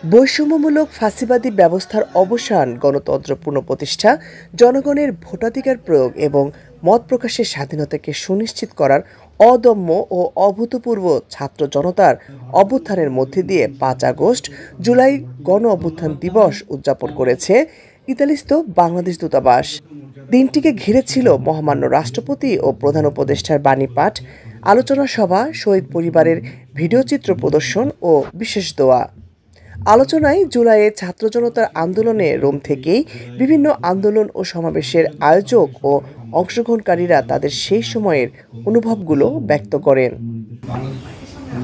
বৈষম্যমূলক ফাঁসিবাদী ব্যবস্থার অবসান, গণতন্ত্র পুনঃপ্রতিষ্ঠা, জনগণের ভোটাধিকার প্রয়োগ এবং মত প্রকাশের স্বাধীনতাকে সুনিশ্চিত করার অদম্য ও অভূতপূর্ব ছাত্র জনতার অভ্যুত্থানের মধ্যে দিয়ে 5 আগস্ট জুলাই গণ অভ্যুত্থান দিবস উদযাপন করেছে ইতালিস্থ বাংলাদেশ দূতাবাস। দিনটিকে ঘিরে ছিল মহামান্য রাষ্ট্রপতি ও প্রধান উপদেষ্টার বাণী পাঠ, আলোচনা সভা, শহীদ পরিবারের ভিডিওচিত্র প্রদর্শন ও বিশেষ দোয়া। আলোচনায় জুলাইয়ে ছাত্র জনতার আন্দোলনে রোম থেকেই বিভিন্ন আন্দোলন ও সমাবেশের আয়োজক ও অংশগ্রহণকারীরা তাদের সেই সময়ের অনুভবগুলো ব্যক্ত করেন।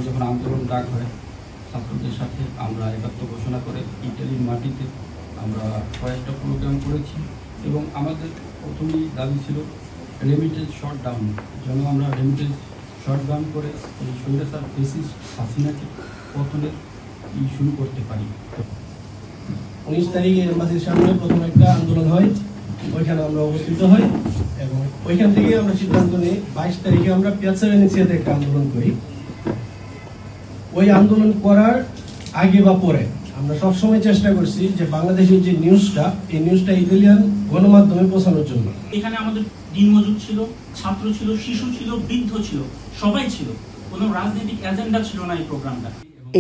যখন আন্দোলন ডাক হয়, ছাত্রদের সাথে আমরা একাত্ম ঘোষণা করে ইটালির মাটিতে আমরা কয়েকটা প্রোগ্রাম করেছি এবং আমাদের প্রথমেই দাবি ছিল রেমিটেন্স শর্ট ডাউন, যেন আমরা রেমিটেন্স শর্ট ডাউন করে এই স্বৈরাচার ফ্যাসিস্ট হাসিনাকে পতনের শুরু করতে পারি। 19 তারিখে এম্বাসির সামনে প্রথম একটা আন্দোলন হয়, ওইখানে আমরা উপস্থিত হই এবং ওইখান থেকে আমরা সিদ্ধান্ত নিই 22 তারিখে আমরা পিয়াজা ভেনেসিয়াতে একটা আন্দোলন করি। ওই আন্দোলন করার আগে বা পরে আমরা সবসময় চেষ্টা করছি যে বাংলাদেশের যে নিউজটা, এই নিউজটা ইতালিয়ান গণমাধ্যমে পৌঁছানোর জন্য। এখানে আমাদের দিনমজুর ছিল, ছাত্র ছিল, শিশু ছিল, বৃদ্ধ ছিল, সবাই ছিল। কোনো রাজনৈতিক এজেন্ডা ছিল না এই প্রোগ্রামটা।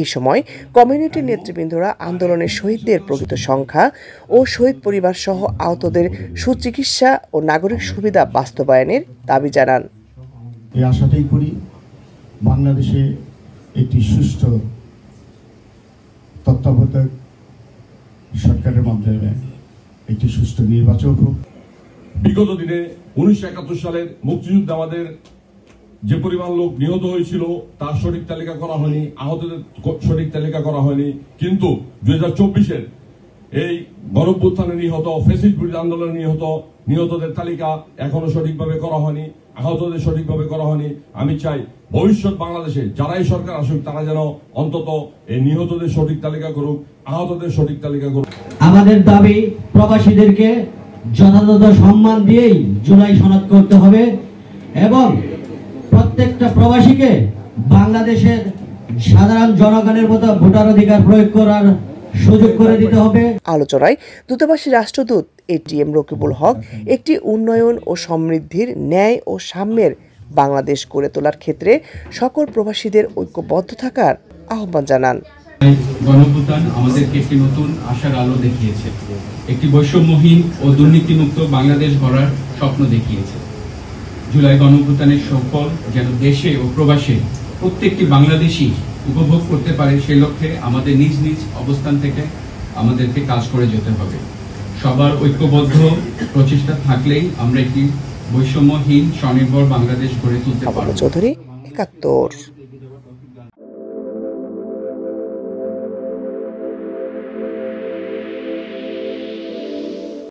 এই সময় কমিউনিটির নেতৃবৃন্দরা আন্দোলনের শহীদদের প্রকৃত সংখ্যা ও শহীদ পরিবার সহ আহতদের সুচিকিৎসা ও নাগরিক সুবিধা বাস্তবায়নের দাবি জানান। এই আশাটাই করি বাংলাদেশে একটি সুষ্ঠু তত্ত্বাবধায়ক সরকারের মাধ্যমে একটি সুষ্ঠু নির্বাচন হোক। বিগত দিনে 1971 সালের মুক্তিযুদ্ধে আমাদের যে পরিমাণ লোক নিহত হয়েছিল তার সঠিক তালিকা করা হয়নি, আহতদের সঠিক তালিকা করা হয়নি, কিন্তু 2024-এর এই গণঅভ্যুত্থানে নিহত, ফ্যাসিস্ট বিরোধী আন্দোলনে নিহতদের তালিকা এখনো সঠিকভাবে করা হয়নি, আহতদের সঠিকভাবে করা হয়নি। আমি চাই ভবিষ্যৎ বাংলাদেশে যারাই সরকার আসুক তারা যেন অন্তত এই নিহতদের সঠিক তালিকা করুক, আহতদের সঠিক তালিকা করুক। আমাদের দাবি প্রবাসীদেরকে যথাযথ সম্মান দিয়েই জুলাই সনদ করতে হবে এবং প্রত্যেকটা প্রবাসীকে বাংলাদেশের সাধারণ জনগণের মতো ভোটার অধিকার প্রয়োগ করার সুযোগ করে দিতে হবে। আলোচনায় দূতাবাসের রাষ্ট্রদূত এটিএম রকিবুল হক একটি উন্নয়ন ও সমৃদ্ধির, ন্যায় ও সাম্যের বাংলাদেশ গড়ে তোলার ক্ষেত্রে সকল প্রবাসীদের ঐক্যবদ্ধ থাকার আহ্বান জানান। গণঅভ্যুত্থান আমাদেরকে একটি নতুন আশার আলো দেখিয়েছে, একটি বৈষম্যহীন ও দুর্নীতিমুক্ত বাংলাদেশ গড়ার স্বপ্ন দেখিয়েছে। জুলাই গণঅভ্যুত্থানের সুফল যেন দেশে ও প্রবাসে প্রত্যেকটি বাংলাদেশী উপভোগ করতে পারে, সেই লক্ষ্যে আমাদের নিজ নিজ অবস্থান থেকে আমাদেরকে কাজ করে যেতে হবে। সবার ঐক্যবদ্ধ প্রচেষ্টা থাকলেই আমরা একটি বৈষম্যহীন স্বনির্ভর বাংলাদেশ গড়ে তুলতে পারব। চৌধুরী, ৭১।